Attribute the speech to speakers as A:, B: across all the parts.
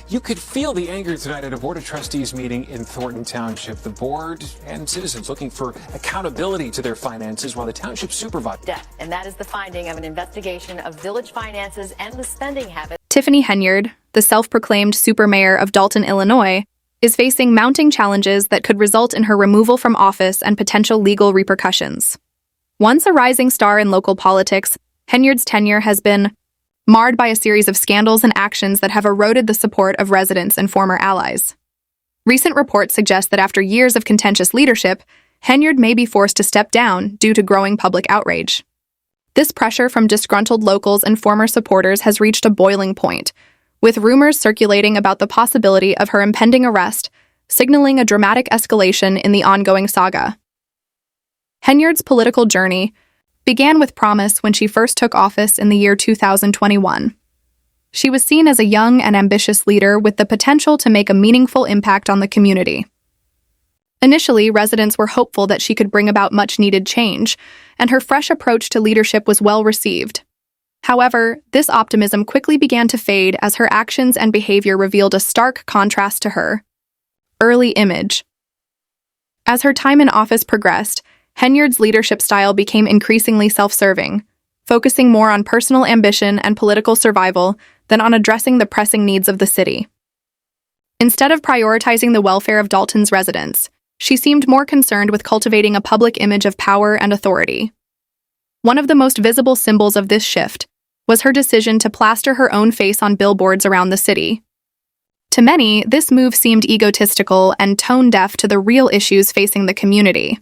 A: You could feel the anger tonight at a Board of Trustees meeting in Thornton Township. The board and citizens looking for accountability to their finances while the township supervisor.
B: Debt, and that is the finding of an investigation of village finances and the spending habits.
C: Tiffany Henyard, the self-proclaimed super mayor of Dalton, Illinois, is facing mounting challenges that could result in her removal from office and potential legal repercussions. Once a rising star in local politics, Henyard's tenure has been marred by a series of scandals and actions that have eroded the support of residents and former allies. Recent reports suggest that after years of contentious leadership, Henyard may be forced to step down due to growing public outrage. This pressure from disgruntled locals and former supporters has reached a boiling point, with rumors circulating about the possibility of her impending arrest, signaling a dramatic escalation in the ongoing saga. Henyard's political journey began with promise when she first took office in the year 2021. She was seen as a young and ambitious leader with the potential to make a meaningful impact on the community. Initially, residents were hopeful that she could bring about much-needed change, and her fresh approach to leadership was well received. However, this optimism quickly began to fade as her actions and behavior revealed a stark contrast to her early image. As her time in office progressed, Henyard's leadership style became increasingly self-serving, focusing more on personal ambition and political survival than on addressing the pressing needs of the city. Instead of prioritizing the welfare of Dalton's residents, she seemed more concerned with cultivating a public image of power and authority. One of the most visible symbols of this shift was her decision to plaster her own face on billboards around the city. To many, this move seemed egotistical and tone-deaf to the real issues facing the community.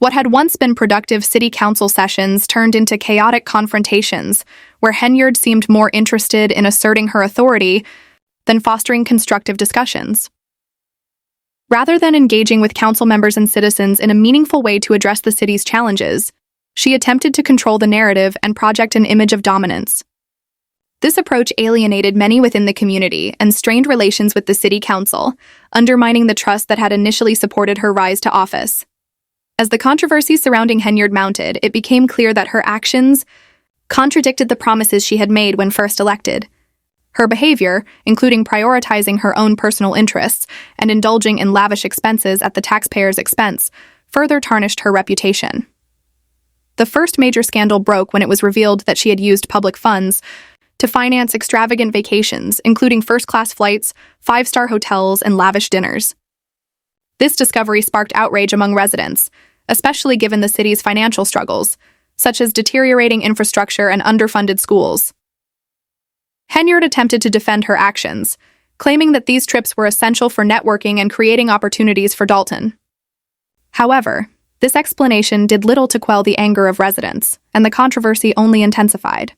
C: What had once been productive city council sessions turned into chaotic confrontations, where Henyard seemed more interested in asserting her authority than fostering constructive discussions. Rather than engaging with council members and citizens in a meaningful way to address the city's challenges, she attempted to control the narrative and project an image of dominance. This approach alienated many within the community and strained relations with the city council, undermining the trust that had initially supported her rise to office. As the controversy surrounding Henyard mounted, it became clear that her actions contradicted the promises she had made when first elected. Her behavior, including prioritizing her own personal interests and indulging in lavish expenses at the taxpayer's expense, further tarnished her reputation. The first major scandal broke when it was revealed that she had used public funds to finance extravagant vacations, including first-class flights, five-star hotels, and lavish dinners. This discovery sparked outrage among residents, especially given the city's financial struggles, such as deteriorating infrastructure and underfunded schools. Henyard attempted to defend her actions, claiming that these trips were essential for networking and creating opportunities for Dalton. However, this explanation did little to quell the anger of residents, and the controversy only intensified.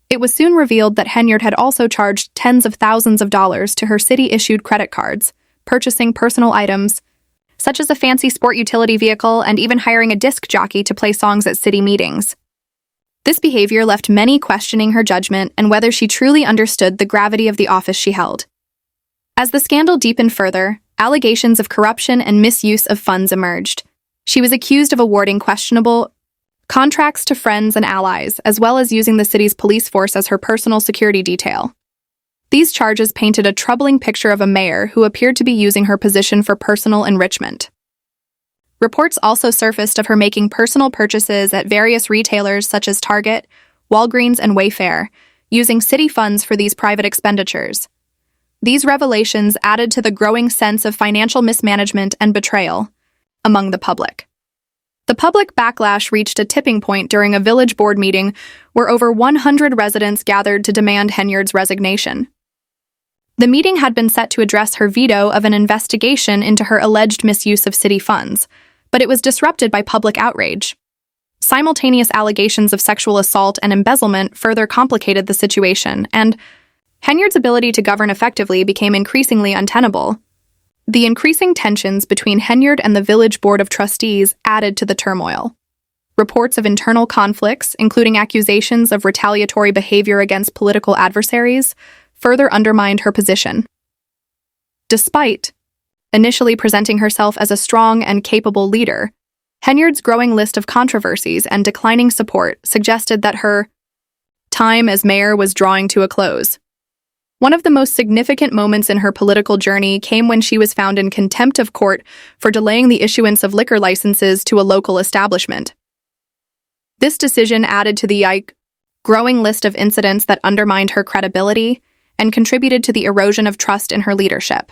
C: It was soon revealed that Henyard had also charged tens of thousands of dollars to her city-issued credit cards, purchasing personal items, such as a fancy sport utility vehicle and even hiring a disc jockey to play songs at city meetings. This behavior left many questioning her judgment and whether she truly understood the gravity of the office she held. As the scandal deepened further, allegations of corruption and misuse of funds emerged. She was accused of awarding questionable contracts to friends and allies, as well as using the city's police force as her personal security detail. These charges painted a troubling picture of a mayor who appeared to be using her position for personal enrichment. Reports also surfaced of her making personal purchases at various retailers such as Target, Walgreens, and Wayfair, using city funds for these private expenditures. These revelations added to the growing sense of financial mismanagement and betrayal among the public. The public backlash reached a tipping point during a village board meeting where over 100 residents gathered to demand Henyard's resignation. The meeting had been set to address her veto of an investigation into her alleged misuse of city funds, but it was disrupted by public outrage. Simultaneous allegations of sexual assault and embezzlement further complicated the situation, and Henyard's ability to govern effectively became increasingly untenable. The increasing tensions between Henyard and the village board of trustees added to the turmoil. Reports of internal conflicts, including accusations of retaliatory behavior against political adversaries, further undermined her position. Despite initially presenting herself as a strong and capable leader, Henyard's growing list of controversies and declining support suggested that her time as mayor was drawing to a close. One of the most significant moments in her political journey came when she was found in contempt of court for delaying the issuance of liquor licenses to a local establishment. This decision added to the growing list of incidents that undermined her credibility and contributed to the erosion of trust in her leadership.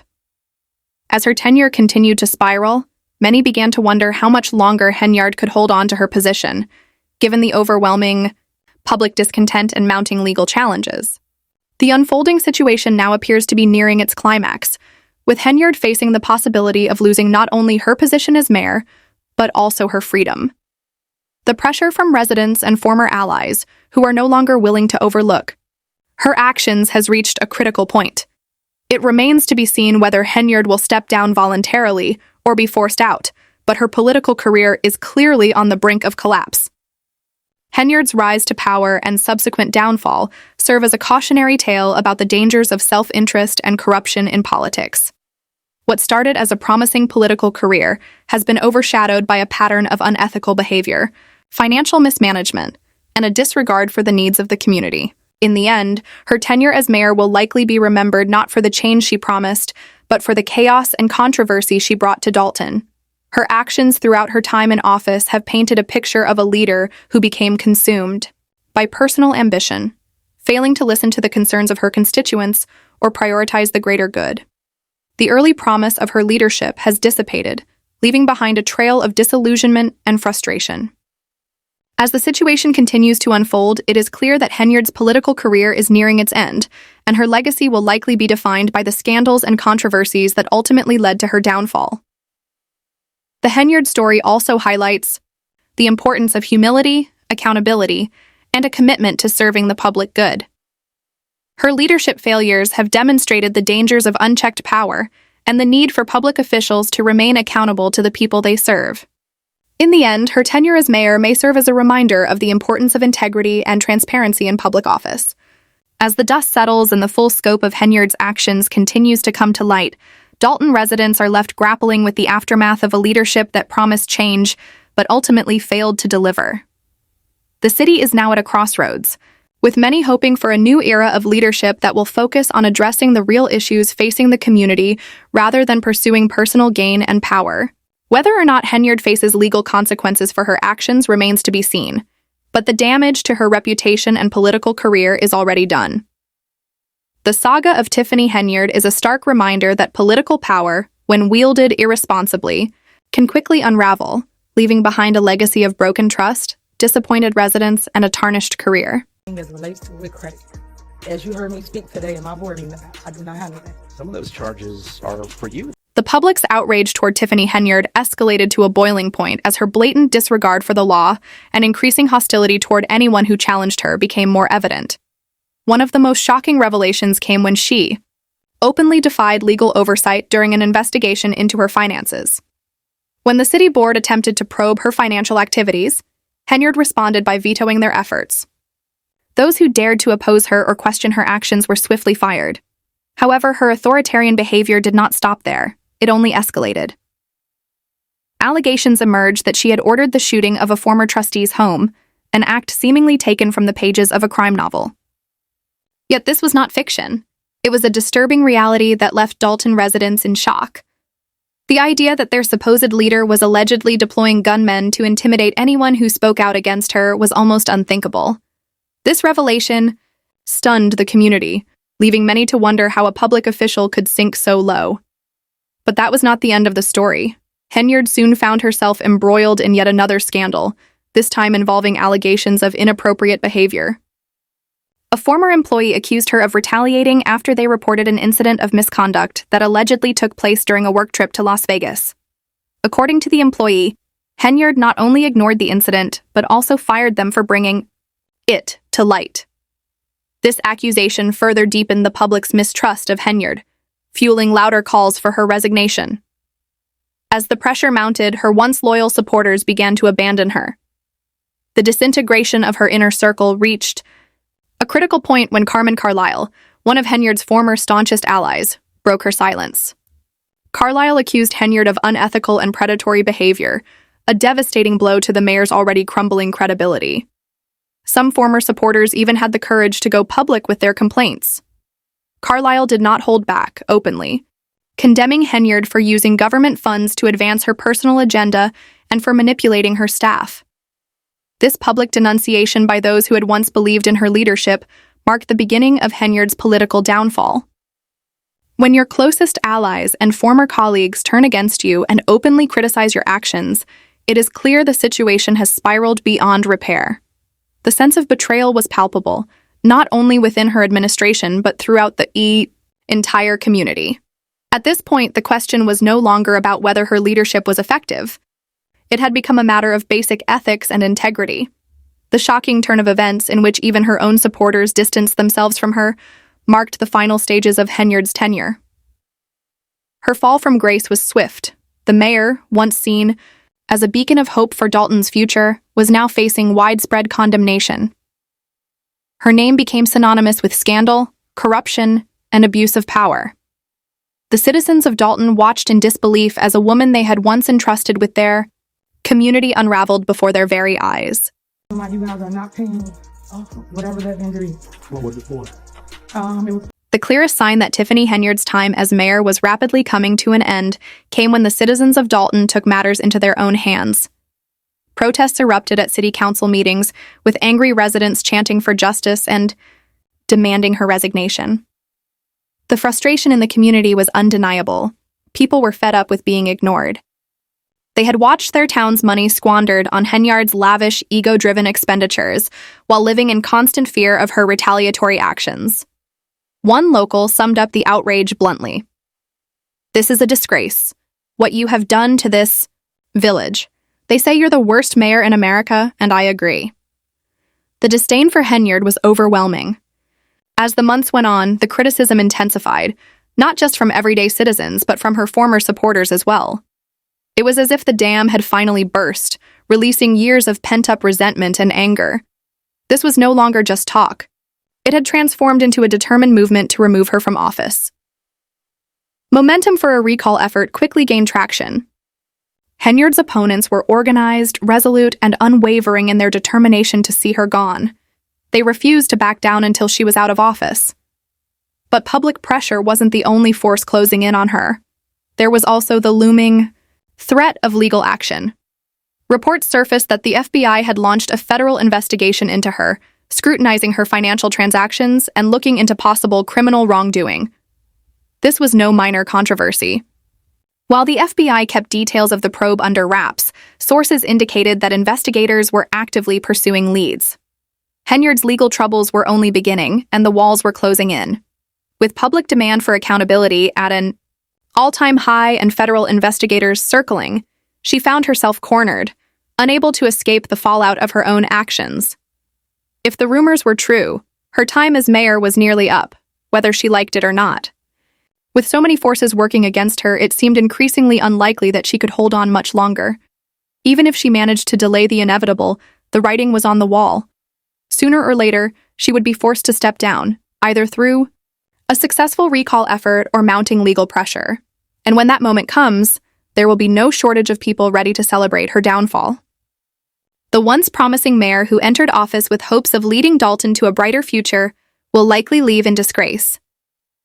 C: As her tenure continued to spiral, many began to wonder how much longer Henyard could hold on to her position, given the overwhelming public discontent and mounting legal challenges. The unfolding situation now appears to be nearing its climax, with Henyard facing the possibility of losing not only her position as mayor, but also her freedom. The pressure from residents and former allies, who are no longer willing to overlook her actions, has reached a critical point. It remains to be seen whether Henyard will step down voluntarily or be forced out, but her political career is clearly on the brink of collapse. Henyard's rise to power and subsequent downfall serve as a cautionary tale about the dangers of self-interest and corruption in politics. What started as a promising political career has been overshadowed by a pattern of unethical behavior, financial mismanagement, and a disregard for the needs of the community. In the end, her tenure as mayor will likely be remembered not for the change she promised, but for the chaos and controversy she brought to Dalton. Her actions throughout her time in office have painted a picture of a leader who became consumed by personal ambition, failing to listen to the concerns of her constituents or prioritize the greater good. The early promise of her leadership has dissipated, leaving behind a trail of disillusionment and frustration. As the situation continues to unfold, it is clear that Henyard's political career is nearing its end, and her legacy will likely be defined by the scandals and controversies that ultimately led to her downfall. The Henyard story also highlights the importance of humility, accountability, and a commitment to serving the public good. Her leadership failures have demonstrated the dangers of unchecked power and the need for public officials to remain accountable to the people they serve. In the end, her tenure as mayor may serve as a reminder of the importance of integrity and transparency in public office. As the dust settles and the full scope of Henyard's actions continues to come to light, Dalton residents are left grappling with the aftermath of a leadership that promised change but ultimately failed to deliver. The city is now at a crossroads, with many hoping for a new era of leadership that will focus on addressing the real issues facing the community rather than pursuing personal gain and power. Whether or not Henyard faces legal consequences for her actions remains to be seen, but the damage to her reputation and political career is already done. The saga of Tiffany Henyard is a stark reminder that political power, when wielded irresponsibly, can quickly unravel, leaving behind a legacy of broken trust, disappointed residents, and a tarnished career.
D: As it relates to with credit. As you heard me speak today in my board meeting, I do not handle that.
E: Some of those charges are for you.
C: The public's outrage toward Tiffany Henyard escalated to a boiling point as her blatant disregard for the law and increasing hostility toward anyone who challenged her became more evident. One of the most shocking revelations came when she openly defied legal oversight during an investigation into her finances. When the city board attempted to probe her financial activities, Henyard responded by vetoing their efforts. Those who dared to oppose her or question her actions were swiftly fired. However, her authoritarian behavior did not stop there. It only escalated. Allegations emerged that she had ordered the shooting of a former trustee's home, an act seemingly taken from the pages of a crime novel. Yet this was not fiction. It was a disturbing reality that left Dalton residents in shock. The idea that their supposed leader was allegedly deploying gunmen to intimidate anyone who spoke out against her was almost unthinkable. This revelation stunned the community, leaving many to wonder how a public official could sink so low. But that was not the end of the story. Henyard soon found herself embroiled in yet another scandal, this time involving allegations of inappropriate behavior. A former employee accused her of retaliating after they reported an incident of misconduct that allegedly took place during a work trip to Las Vegas. According to the employee, Henyard not only ignored the incident, but also fired them for bringing it to light. This accusation further deepened the public's mistrust of Henyard, fueling louder calls for her resignation. As the pressure mounted, her once loyal supporters began to abandon her. The disintegration of her inner circle reached a critical point when Carmen Carlisle, one of Henyard's former staunchest allies, broke her silence. Carlisle accused Henyard of unethical and predatory behavior, a devastating blow to the mayor's already crumbling credibility. Some former supporters even had the courage to go public with their complaints. Carlisle did not hold back openly, condemning Henyard for using government funds to advance her personal agenda and for manipulating her staff. This public denunciation by those who had once believed in her leadership marked the beginning of Henyard's political downfall. When your closest allies and former colleagues turn against you and openly criticize your actions, it is clear the situation has spiraled beyond repair. The sense of betrayal was palpable, not only within her administration but throughout the entire community. At this point, the question was no longer about whether her leadership was effective. It had become a matter of basic ethics and integrity. The shocking turn of events, in which even her own supporters distanced themselves from her, marked the final stages of Henyard's tenure. Her fall from grace was swift. The mayor, once seen as a beacon of hope for Dalton's future, was now facing widespread condemnation. Her name became synonymous with scandal, corruption, and abuse of power. The citizens of Dalton watched in disbelief as a woman they had once entrusted with their community unraveled before their very eyes.
D: You guys are not paying whatever that vendor is.
E: What was it for?
C: The clearest sign that Tiffany Henyard's time as mayor was rapidly coming to an end came when the citizens of Dalton took matters into their own hands. Protests erupted at city council meetings, with angry residents chanting for justice and demanding her resignation. The frustration in the community was undeniable. People were fed up with being ignored. They had watched their town's money squandered on Henyard's lavish, ego-driven expenditures while living in constant fear of her retaliatory actions. One local summed up the outrage bluntly. "This is a disgrace. What you have done to this village. They say you're the worst mayor in America, and I agree." The disdain for Henyard was overwhelming. As the months went on, the criticism intensified, not just from everyday citizens, but from her former supporters as well. It was as if the dam had finally burst, releasing years of pent-up resentment and anger. This was no longer just talk. It had transformed into a determined movement to remove her from office. Momentum for a recall effort quickly gained traction. Henyard's opponents were organized, resolute, and unwavering in their determination to see her gone. They refused to back down until she was out of office. But public pressure wasn't the only force closing in on her. There was also the looming threat of legal action. Reports surfaced that the FBI had launched a federal investigation into her, scrutinizing her financial transactions and looking into possible criminal wrongdoing. This was no minor controversy. While the FBI kept details of the probe under wraps, sources indicated that investigators were actively pursuing leads. Henyard's legal troubles were only beginning, and the walls were closing in. With public demand for accountability at an all-time high and federal investigators circling, she found herself cornered, unable to escape the fallout of her own actions. If the rumors were true, her time as mayor was nearly up, whether she liked it or not. With so many forces working against her, it seemed increasingly unlikely that she could hold on much longer. Even if she managed to delay the inevitable, the writing was on the wall. Sooner or later, she would be forced to step down, either through a successful recall effort or mounting legal pressure. And when that moment comes, there will be no shortage of people ready to celebrate her downfall. The once promising mayor who entered office with hopes of leading Dalton to a brighter future will likely leave in disgrace.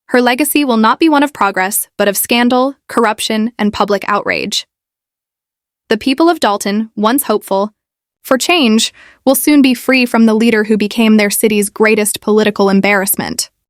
C: Her legacy will not be one of progress, but of scandal, corruption, and public outrage. The people of Dalton, once hopeful for change, will soon be free from the leader who became their city's greatest political embarrassment.